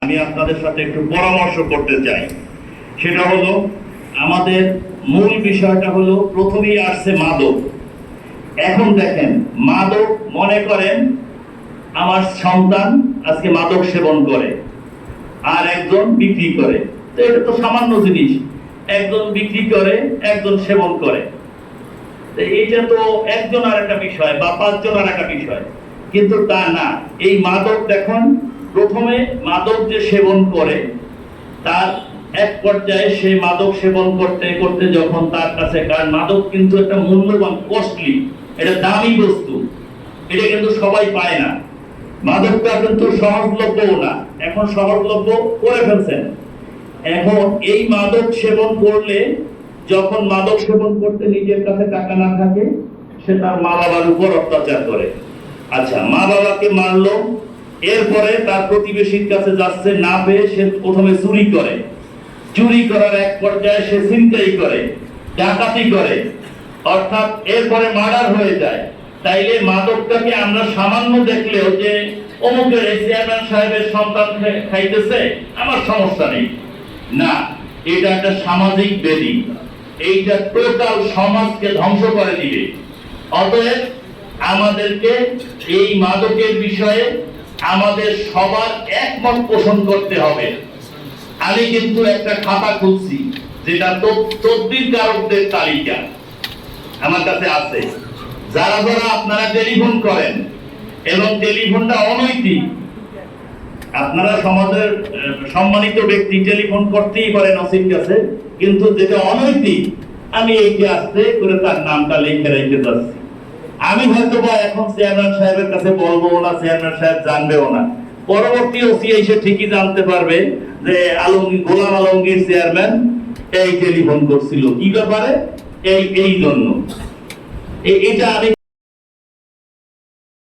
আমি আপনাদের সাথে একটু পরামর্শ করতে চাই। সেটা হলো, আমাদের মূল বিষয়টা হলো, প্রথমেই আসছে মাদক। এখন দেখেন, মাদক, মনে করেন আমার সন্তান আজকে মাদক সেবন করে আর একজন বিক্রি করে, তো এটা তো সামান্য জিনিস। একজন বিক্রি করে, একজন সেবন করে, তো এটা তো একজন আর একটা বিষয় বা পাঁচজন আর একটা বিষয়, কিন্তু তা না। এই মাদক দেখুন, প্রথমে মাদক যে সেবন করে, তার এক পর্যায়ে সেই মাদক সেবন করতে করতে যখন তার কাছে, কারণ মাদক কিন্তু একটা মূল্যবান, কস্টলি, এটা দামি বস্তু, এটা কিন্তু সবাই পায় না। মাদকটা কিন্তু সহজলভ্যও না, এখন সহজলভ্য করে ফেলছেন। এখন এই মাদক সেবন করলে, যখন মাদক সেবন করতে নিজের কাছে টাকা না থাকে, সে তার মা বাবার উপর অত্যাচার করে। আচ্ছা, মা বাবাকে মারলো, এরপরে তার প্রতিবেশীর কাছে যাচ্ছে, না পেয়ে সে প্রথমে চুরি করে, চুরি করার এক পর্যায়ে সে ছিনতাই করে, ডাকাতি করে, অর্থাৎ এরপরে মার্ডার হয়ে যায়। তাইলে মাদকটাকে আমরা সামান্য দেখলেও, যে অমুকের চেয়ারম্যান সাহেবের সন্তান খাইতেছে, আমার সমস্যা নেই, না, এটা একটা সামাজিক ব্যাধি, এইটা টোটাল সমাজকে ধ্বংস করে দিবে। অতএব আমাদেরকে এই মাদকের বিষয়ে আমাদের সবার একমত পোষণ করতে হবে। আমি কিন্তু একটা খাতা খুলছি, যেটা তদবির কারকদের তালিকা আমার কাছে আছে। যারা যারা আপনারা টেলিফোন করেন এবং টেলিফোনটা অনৈতিক, আপনারা সমাজের সম্মানিত ব্যক্তি, টেলিফোন করতেই পারেন ওসির কাছে, কিন্তু যেটা অনৈতিক, আমি এইকে আসতে করে তার নামটা লিখে রেখে যাচ্ছি। আমি হয়তো বা এখন চেয়ারম্যান সাহেবের কাছে বলবো না, চেয়ারম্যান সাহেব জানবেও না, পরবর্তী ওসি এসে ঠিকই জানতে পারবে যে গোলাম আলমগীর চেয়ারম্যান এই টেলিফোন করছিল, কি ব্যাপারে, এই জন্য। এটা আমি